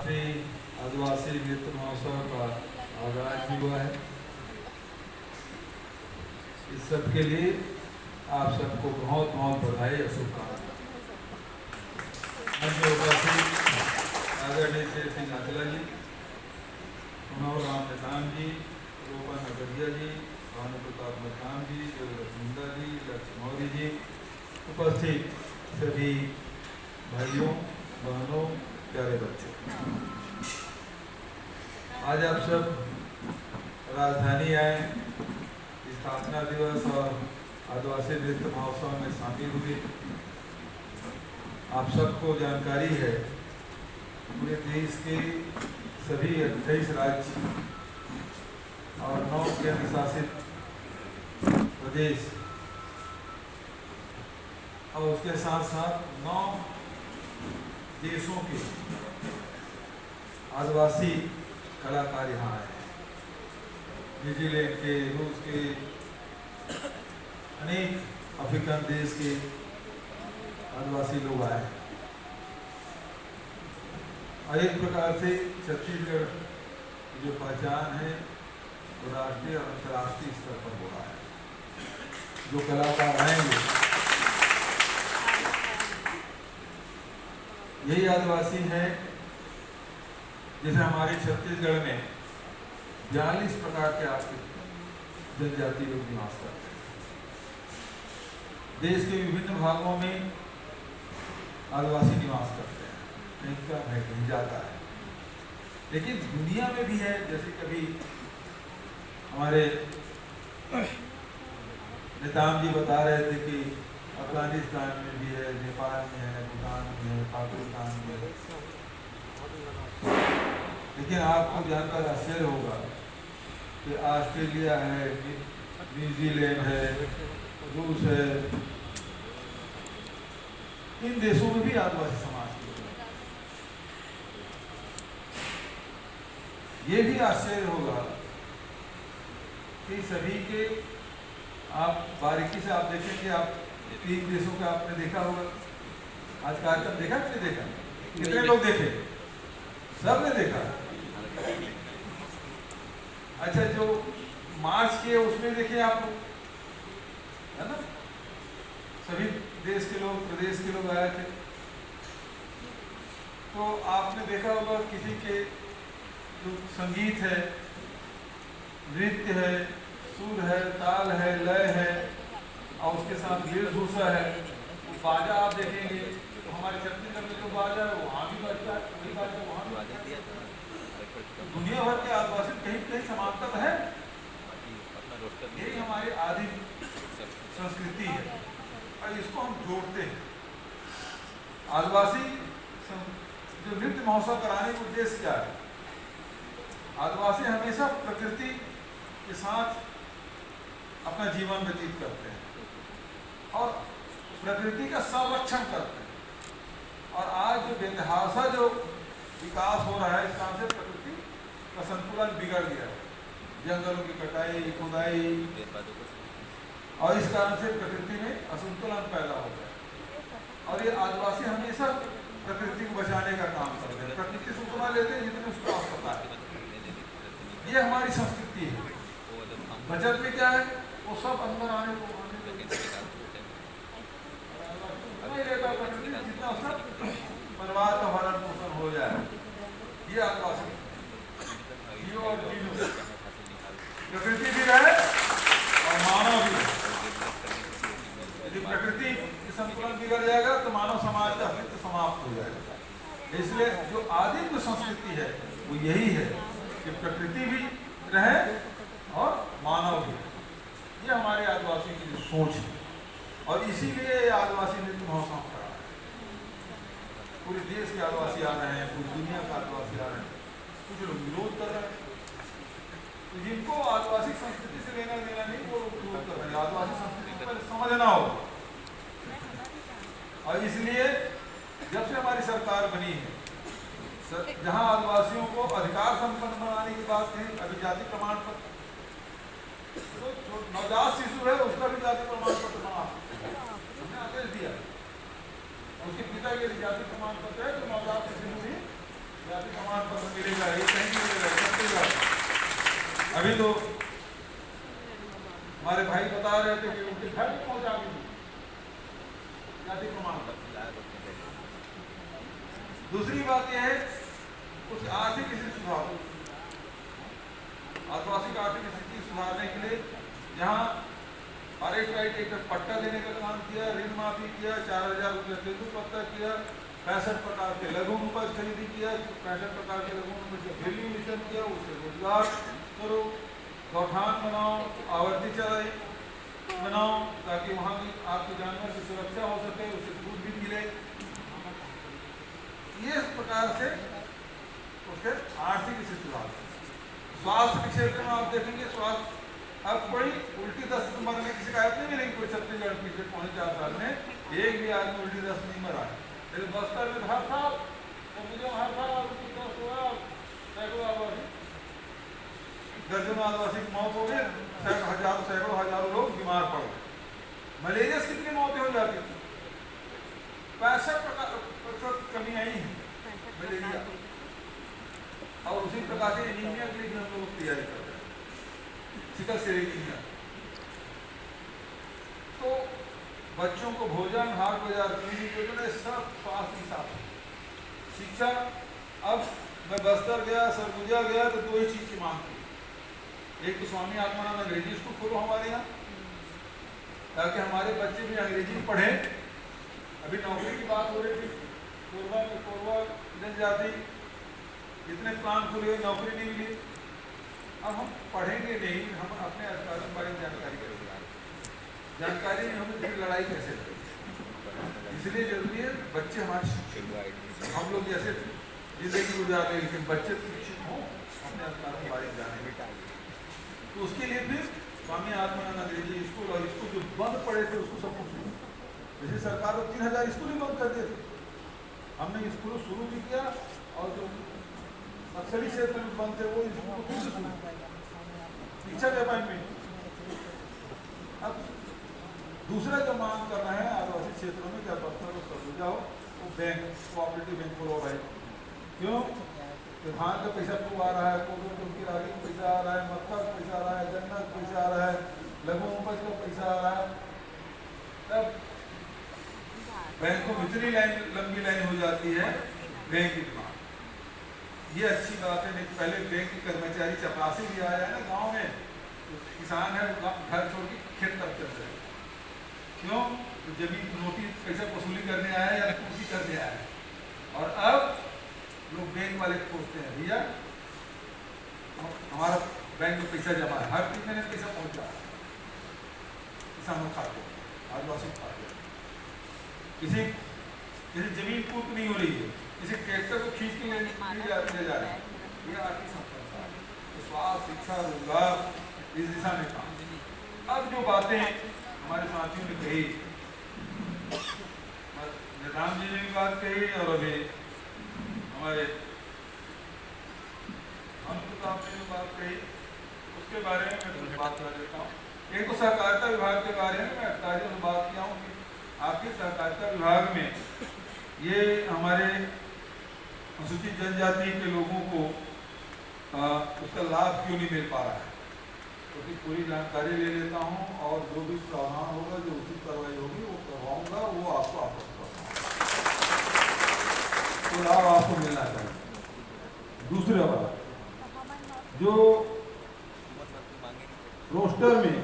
राष्ट्रीय आदिवासी नृत्य महोत्सव का आगाज भी हुआ है। इस सब के लिए आप सबको बहुत बहुत बधाई और शुभकामनाएं। आदरणीय शेर सिंह आचला जी, मनोहर राम नेतान जी, रूपन नगरिया जी, भानु प्रताप मतनाम जी, रविंदा जी, लक्ष्य मौर्य जी, उपस्थित सभी भाइयों बहनों प्यारे बच्चों, आज आप सब राजधानी आए, स्थापना दिवस और आदिवासी नृत्य महोत्सव में शामिल हुए। आप सबको जानकारी है पूरे देश के सभी 28 राज्य और 9 केंद्र शासित प्रदेश और उसके साथ साथ 9 देशों के आदिवासी कलाकार यहाँ आए हैं। न्यूजीलैंड के, रूस के, अनेक अफ्रीकन देश के आदिवासी लोग आए हैं और एक प्रकार से छत्तीसगढ़ की जो पहचान है वो राष्ट्रीय और अंतर्राष्ट्रीय स्तर पर हो रहा है। जो कलाकार आएंगे यही आदिवासी हैं, जैसे हमारे छत्तीसगढ़ में 42 प्रकार के आपके जनजाति लोग निवास करते हैं। देश के विभिन्न भागों में आदिवासी निवास करते हैं, कहीं कम है कहीं ज़्यादा है, लेकिन दुनिया में भी है। जैसे कभी हमारे नेताम जी बता रहे थे कि अफगानिस्तान में भी है, नेपाल में है, भूटान में है, पाकिस्तान में है। लेकिन आपको जानकर आश्चर्य होगा कि ऑस्ट्रेलिया है, न्यूजीलैंड है, रूस है, इन देशों में भी आदिवासी समाज के लोग। ये भी आश्चर्य होगा कि सभी के आप बारीकी से आप देखेंगे, आप 3 देशों का आपने देखा होगा। आज कार्यक्रम देखा कि नहीं देखा? कितने लोग देखे? सब ने देखा। अच्छा, जो मार्च किए उसमें देखिए आप लोग, है ना, सभी देश के लोग, प्रदेश के लोग आए थे। तो आपने देखा होगा किसी के जो संगीत है, नृत्य है, सुर है, ताल है, लय है और उसके साथ वेशभूषा है। बाजा आप देखेंगे तो हमारे छत्तीसगढ़ में जो बाजा है वहाँ भी बजता है, वही बाजा वहाँ भी बजता है। दुनिया भर के आदिवासी कहीं कहीं समानता है। यही हमारी आदि संस्कृति है और इसको हम जोड़ते हैं। आदिवासी जो नृत्य महोत्सव कराने का उद्देश्य क्या है? आदिवासी हमेशा प्रकृति के साथ अपना जीवन व्यतीत करते हैं और प्रकृति का संरक्षण करते हैं। और आज जो बेतहासा जो विकास हो रहा है, इस कारण से प्रकृति का संतुलन बिगड़ गया है। जंगलों की कटाई, खुदाई और इस कारण से प्रकृति में असंतुलन पैदा हो गया। और ये आदिवासी हमेशा प्रकृति को बचाने का काम करते हैं। प्रकृति से उतना लेते हैं जितने उसको आवश्यकता है। ये हमारी संस्कृति है। बचत में क्या है? वो सब अंदर आने को नहीं लेता प्रकृति, जितना उसका परिवार का भरण पोषण हो जाए। ये आदिवासी और प्रकृति भी रहे और मानव भी। यदि प्रकृति संतुलन बिगड़ जाएगा तो मानव समाज का अस्तित्व समाप्त हो जाएगा। इसलिए जो आदिम संस्कृति है वो यही है कि प्रकृति भी रहे और मानव भी। ये हमारे आदिवासी की जो सोच है और इसीलिए आदिवासी नृत्य महोत्सव करा है। पूरे देश के आदिवासी आ रहे हैं, पूरी दुनिया के आदिवासी आ रहे हैं। कुछ लोग विरोध कर रहे हैं, तो जिनको आदिवासी संस्कृति से लेना देना नहीं वो विरोध कर रहे हैं। आदिवासी संस्कृति को समझना होगा। और इसलिए जब से हमारी सरकार बनी है, जहां आदिवासियों को अधिकार संपन्न बनाने की बात है, अभी जाति प्रमाण पत्र, तो जो नवजात शिशु है उसका भी जाति प्रमाण पत्र बना हमने आदेश दिया। उसके पिता के लिए जाति प्रमाण पत्र है तो नवजात शिशु भी जाति प्रमाण पत्र मिलेगा, ये कहीं नहीं मिलेगा, सब मिलेगा। अभी तो हमारे भाई बता रहे थे कि उनके घर में पहुंचा भी जाति प्रमाण पत्र। दूसरी बात यह है कुछ आर्थिक स्थिति सुधार, आदिवासी का आर्थिक स्थिति सुधारने के लिए यहाँ RHI एक पट्टा देने का काम किया, ऋण माफी किया, 4000 रुपये तेंदु पत्ता किया, 65 प्रकार के लघु उपज खरीदी किया, 65 प्रकार के लघु उपज का वैल्यू मिशन किया, उसे रोजगार करो, गौठान बनाओ, आवर्ती चराई बनाओ ताकि वहाँ भी आपके जानवर की सुरक्षा हो सके, उसे दूध भी मिले। ये प्रकार से उसके आर्थिक स्थिति सुधार। स्वास्थ्य के क्षेत्र में आप देखेंगे, स्वास्थ्य अब कोई उल्टी दस्त मरने की शिकायत नहीं मिलेगी। कोई छत्तीसगढ़ पिछले 4.5 साल में एक भी आदमी उल्टी दस्त नहीं मरा है। लेकिन बस्तर में हर साल उल्टी दस्त हुआ, सैकड़ों आदिवासी, दर्जनों आदिवासी की मौत हो गई, सैकड़ों हजारों लोग बीमार पड़ गए। मलेरिया से कितनी मौतें हो जाती थी? 65% कमी आई है मलेरिया। और उसी प्रकार से एनीमिया के लिए भी हम लोग तैयारी कर रहे हैं, सिकल सेल एनीमिया। तो बच्चों को भोजन, हाट बाजार, क्लिनिक योजना, सब स्वास्थ्य के साथ शिक्षा। अब मैं बस्तर गया, सरगुजा गया तो 2 ही चीज की मांग की। एक तो स्वामी आत्मानंद अंग्रेजी स्कूल खोलो हमारे यहाँ, ताकि हमारे बच्चे भी अंग्रेजी पढ़ें। अभी नौकरी की बात हो रही थी, कोरबा जनजाति इतने प्लान खुले, नौकरी नहीं मिली। अब हम पढ़ेंगे नहीं, हम अपने अधिकारों के बारे में जानकारी करेंगे। जानकारी में हमें फिर लड़ाई कैसे करें? इसलिए जरूरी है बच्चे हमारे शिक्षित, हम लोग जैसे जिंदगी गुजार रहे, लेकिन बच्चे शिक्षित हों, अपने अधिकारों के बारे में जाने। तो उसके लिए फिर स्वामी आत्मानंद अंग्रेजी स्कूल, और स्कूल जो बंद पड़े थे उसको सब कुछ, जैसे सरकार को 3000 स्कूल ही बंद कर दिए थे, हमने स्कूल शुरू भी किया। और जो नक्सली क्षेत्र में बंद थे वो स्कूल फिर से शुरू, शिक्षा के अपॉइंटमेंट। अब दूसरा जो मांग करना है आदिवासी क्षेत्रों में, क्या बस्तर में सरगुजा हो, वो बैंक, कोऑपरेटिव बैंक खोलो भाई। क्यों? धान का पैसा खूब आ रहा है, कोदो की रागी का पैसा आ रहा है, मक्का का पैसा आ रहा है, गन्ना का पैसा आ रहा है, लघु उपज का पैसा आ रहा है। तब बैंकों में इतनी लंबी लाइन हो जाती है बैंक की डिमांड। ये अच्छी बात है, नहीं पहले बैंक के कर्मचारी चपरासी भी आया है ना गाँव में, तो किसान है घर छोड़ के खेत तक चल रहे। क्यों? तो जमीन नोटिस पैसा वसूली करने आया या पूर्ति करने आया है। और अब लोग बैंक वाले पूछते हैं, भैया हमारा बैंक में पैसा जमा है, हर 3 महीने पैसा पहुंचा है किसानों खाते, आदिवासी खाते। किसी जमीन पूर्त नहीं हो रही है, किसी ट्रैक्टर को खींच के ले जा रहे हैं, ये आर्थिक संपन्नता है। तो स्वास्थ्य, शिक्षा, रोजगार, इस दिशा में काम। अब जो बातें हमारे साथियों ने कही, निधान जी ने भी बात कही, और अभी हमारे अनुप्रताप ने भी बात कही, उसके बारे में मैं कुछ बात कर देता हूँ। एक तो सहकारिता विभाग के बारे में मैं अधिकारियों से बात किया हूँ कि आपके सहकारिता विभाग में ये हमारे अनुसूचित जनजाति के लोगों को उसका लाभ क्यों नहीं मिल पा रहा है। तो उसकी पूरी जानकारी ले लेता हूँ, और जो भी प्रावधान होगा, जो उचित कार्रवाई होगी वो करवाऊंगा, वो आपको वापस करवाऊंगा, तो लाभ आपको मिलना चाहिए। दूसरी बात, जो रोस्टर में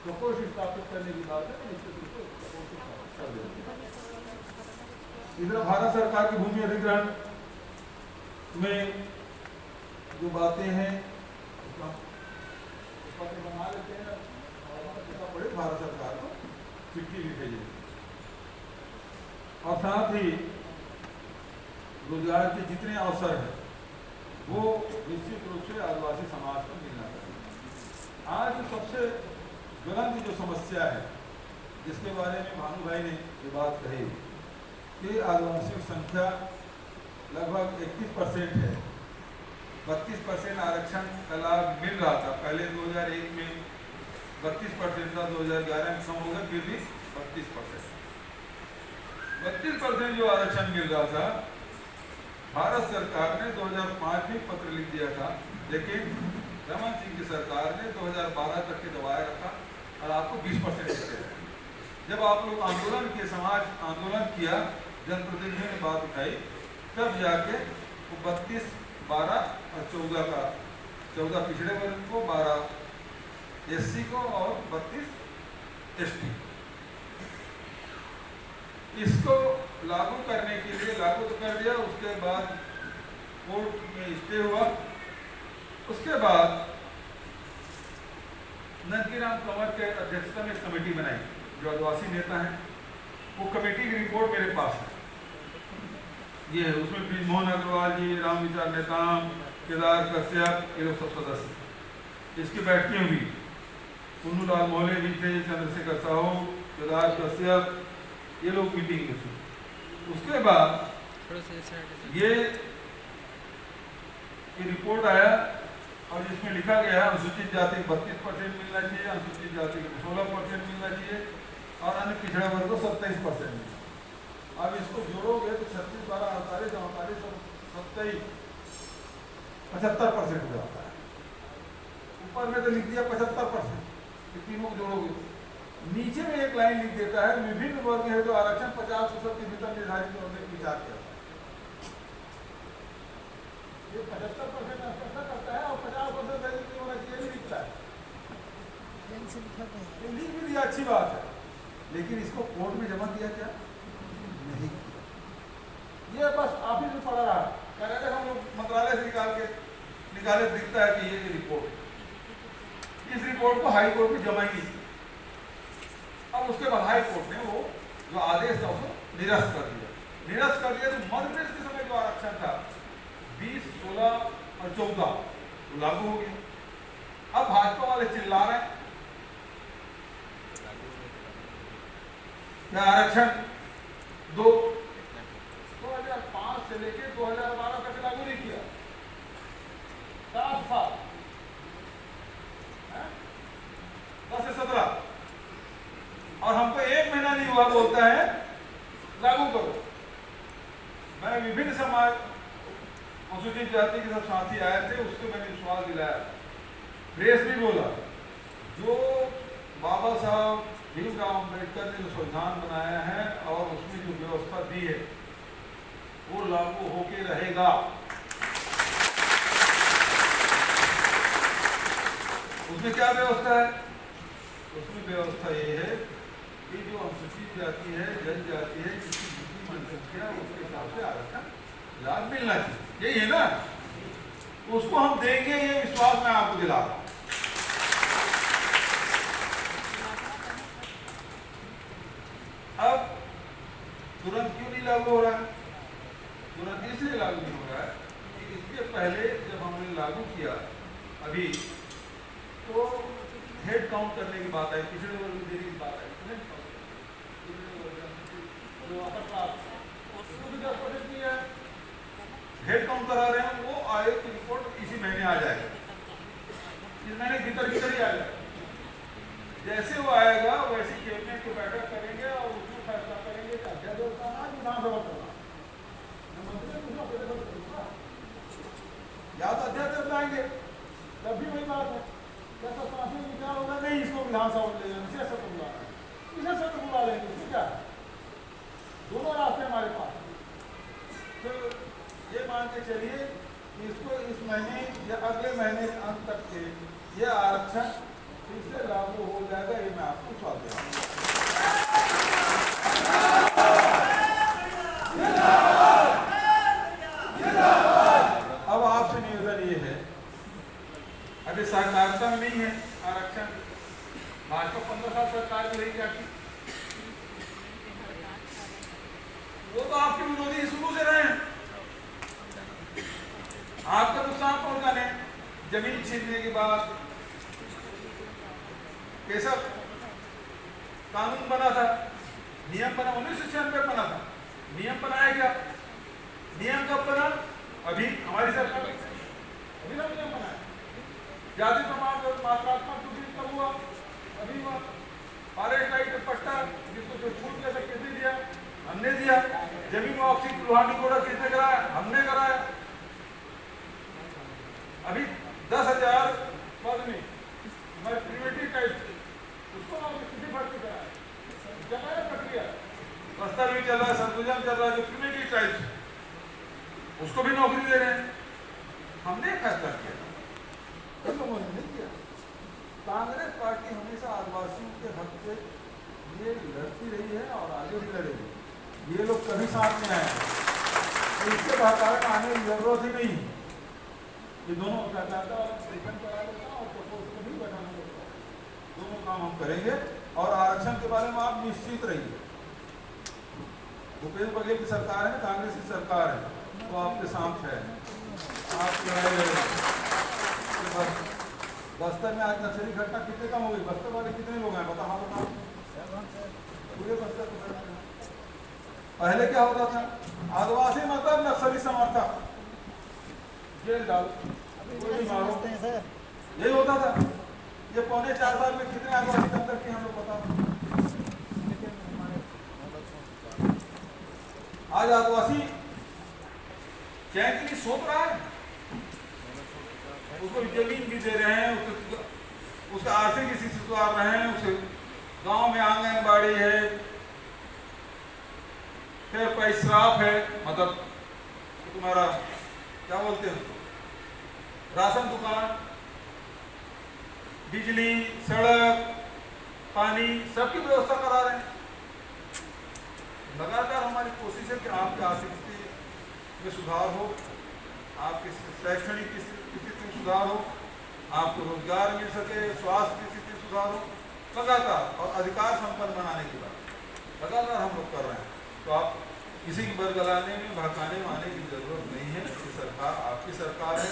प्रकोष्ठ स्थापित करने की बात है, निश्चित रूप से प्रकोष्ठ स्थापित कर देंगे। इधर भारत सरकार की भूमि अधिग्रहण में जो बातें हैं उसका बना लेते हैं, और बड़े भारत सरकार को चिट्ठी भी भेजेंगे। और साथ ही रोजगार के जितने अवसर हैं वो निश्चित रूप से आदिवासी समाज को मिलना चाहिए। आज सबसे ज्वलंत जो समस्या है, जिसके बारे में भानु भाई ने ये बात कही कि आदिवासियों की संख्या लगभग 21% है। 32% आरक्षण का लाभ मिल रहा था पहले 2001 में, 32% था, 2011 में कम हो गया, फिर भी 32%। 32% जो आरक्षण मिल रहा था भारत सरकार ने 2005 में पत्र लिख दिया था, लेकिन रमन सिंह की सरकार ने 2012 तक के दबाए रखा और आपको 20% देते रहे। जब आप लोग आंदोलन किए, समाज आंदोलन किया, जनप्रतिनिधियों ने बात उठाई, तब जाके वो 32, 12 और 14 का 14 पिछड़े वर्ग को, 12 SC को और 32 ST, इसको लागू करने के लिए लागू तो कर दिया। उसके बाद कोर्ट में स्टे हुआ। उसके बाद नंदकीराम कंवर के अध्यक्षता में कमेटी बनाई, जो आदिवासी नेता हैं। वो कमेटी की रिपोर्ट मेरे पास है, ये है। उसमें ब्रिजमोहन अग्रवाल जी, रामविचार नेताम, केदार कश्यप, ये लोग सब सदस्य। इसकी बैठकें हुई, पुन्नूलाल मोहले भी थे, चंद्रशेखर साहू, केदार कश्यप, ये लोग मीटिंग में थे। उसके बाद ये रिपोर्ट आया और इसमें लिखा गया अनुसूचित जाति को 32% मिलना चाहिए, अनुसूचित जाति को 16% मिलना चाहिए और अन्य पिछड़ा वर्ग को 27% मिलना। अब इसको जोड़ोगे तो 36, 12, 48, 48, 27, 75% हो जाता है। ऊपर में तो लिख दिया 75%, तीनों को जोड़ोगे। नीचे में एक लाइन लिख देता है, विभिन्न वर्ग है जो आरक्षण 50% के भीतर निर्धारित करने की विचार किया। ये 75% करता है और 50% होना चाहिए भी लिखता है। लिख भी दिया, अच्छी बात है, लेकिन इसको कोर्ट में जमा किया क्या? नहीं किया। ये बस ऑफिस में पड़ा रहा। कह रहे थे हम लोग मंत्रालय से निकाले दिखता है कि ये रिपोर्ट, इस रिपोर्ट को हाई कोर्ट में जमा ही नहीं। अब उसके बाद हाई कोर्ट ने वो जो आदेश था उसको निरस्त कर दिया। निरस्त कर दिया तो मध्य प्रदेश के समय जो आरक्षण था 20, 16 और 14 तो लागू हो गया। अब भाजपा वाले चिल्ला रहे हैं क्या आरक्षण 2005 से लेके 2012 तक लागू नहीं किया, 7 साल, 10 से 17, और हमको 1 महीना नहीं हुआ बोलता है लागू करो। मैं विभिन्न समाज अनुसूचित जाति के सब साथी आए थे, उसको मैंने विश्वास दिलाया, प्रेस भी बोला, जो बाबा साहब भीमराव अम्बेडकर ने जो संविधान बनाया है और उसमें जो व्यवस्था दी है वो लागू होके रहेगा। उसमें क्या व्यवस्था है? उसमें व्यवस्था ये है कि जो अनुसूचित जाति है, जनजाति है, जिसकी जितनी जनसंख्या उसके हिसाब से आरक्षण लाभ मिलना चाहिए, यही है ना। उसको हम देंगे, ये विश्वास मैं आपको दिला रहा हूं। अब तुरंत क्यों नहीं लागू हो रहा है? तुरंत इसलिए लागू नहीं हो रहा है कि इसके पहले जब हमने लागू किया अभी, तो हेड काउंट करने की बात आई, पिछड़े वर्ग देने की बात आई, हेड काउंट करा रहे हैं। वो आयोग की रिपोर्ट इसी महीने आ जाएगी, इस महीने भीतर ही आ जाएगा। जैसे वो आएगा वैसे कैबिनेट को बैठक करेंगे और उसमें फैसला करेंगे कि अध्यक्ष विधानसभा करना या तो अध्यक्ष बुलाएंगे, तब भी वही बात है, जैसा शासन विचार होगा नहीं इसको विधानसभा ले जाना, विशेष सत्र बुलाना है, विशेष सत्र बुला लेंगे, इसमें क्या है? दोनों रास्ते हमारे पास। तो ये मान के चलिए इसको इस महीने या अगले महीने अंत तक के ये आरक्षण फिर से लागू हो जाएगा, ये मैं आपको विश्वास दे रहा हूँ। अब आपसे निवेदन ये है, अभी सहकारिता में नहीं है आरक्षण, भाजपा 15 साल सरकार में रही जाती, वो तो आपके विरोधी शुरू से रहे हैं, आपका नुकसान पहुंचाने, जमीन छीनने के बाद कैसा कानून बना था, नियम बना, 1996 बना था, नियम बनाया गया, नियम कब बना? अभी हमारी सरकार अभी ना नियम बनाया। जाति प्रमाण मात्रात्मक त्रुटि कब हुआ? अभी हुआ। फॉरेस्ट राइट पट्टा जिसको जो छूट के किसने दिया? हमने दिया। जमीन वापसी लोहानी कोड़ा किसने कराया? हमने कराया। अभी 10,000 पद में मैं प्रिवेटिव टाइप उसको किसी भर्ती से कराया, जमाया प्रक्रिया बस्तर भी चल रहा है, सरगुजा चल रहा है, जो प्रिवेटिव टाइप उसको भी नौकरी दे रहे हैं। हमने फैसला किया, इन लोगों ने नहीं किया। कांग्रेस पार्टी हमेशा आदिवासियों के हक से ये लड़ती रही है और आगे भी लड़ेगी। ये लोग कभी साथ में आए तो इसके बहकावे में आने की जरूरत ही नहीं। ये दोनों सहकारिता वाला परीक्षण करा लेता और प्रपोज को भी बैठाना लेता, दोनों काम हम करेंगे। और आरक्षण के बारे में आप निश्चित रहिए, भूपेश बघेल की सरकार है, कांग्रेस की सरकार है, वो आपके साथ है। आप बस्तर में आज नक्सली घटना कितने कम हो गई? बस्तर वाले कितने लोग हैं बता? हाँ बताओ, पूरे बस्तर को। पहले क्या होता था? आदिवासी मतलब नक्सली समर्थक, जेल डालो, कोई मारो, यही होता था। ये 3.25 साल में कितने आदिवासी अंदर के हम लोग बता। आज आदिवासी चैन के लिए सोच रहा है, उसको जमीन भी दे रहे हैं, उसका आर्थिक स्थिति सुधार रहे हैं, उसके गांव में आंगनबाड़ी है, फिर पैसराफ है, मतलब तुम्हारा क्या बोलते हैं, राशन दुकान, बिजली, सड़क, पानी, सबकी व्यवस्था करा रहे हैं। लगातार हमारी कोशिश है कि आपकी आर्थिक स्थिति में सुधार हो, आपकी शैक्षणिक स्थिति में सुधार हो, आपको रोजगार मिल सके, स्वास्थ्य की स्थिति में सुधार हो, लगातार और अधिकार संपन्न बनाने की बात लगातार हम लोग कर रहे हैं। तो आप किसी की बरगलाने में, भड़काने में आने की जरूरत नहीं है। ये सरकार आपकी सरकार है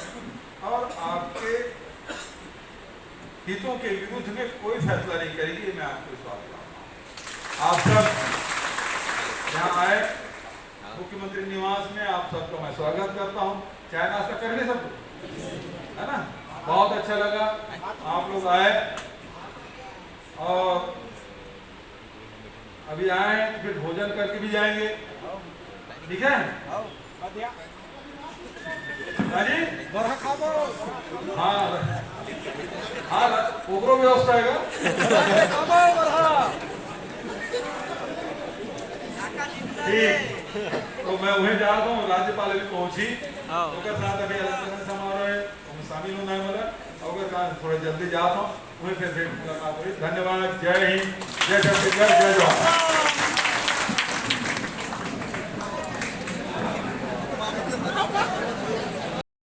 और आपके हितों के विरुद्ध में कोई फैसला नहीं करेगी, मैं आपको विश्वास दिलाता हूँ। आप सब यहाँ आए मुख्यमंत्री निवास में, आप सबका मैं स्वागत करता हूँ। चाय नाश्ता कर ले सब, है ना? बहुत अच्छा लगा आप लोग आए, और अभी आए हैं फिर भोजन करके भी जाएंगे, ठीक है? हाँ हाँ, ओकरो व्यवस्था है। ठीक, तो मैं वहीं जा रहा हूँ, राज्यपाल अभी पहुंची, साथ अभी अलग समारोह है, शामिल होना है मेरा, और थोड़ा जल्दी जाता हूँ, वहीं फिर मुलाकात हुई। धन्यवाद, जय हिंद, जय छत्तीसगढ़, जय जवाहर।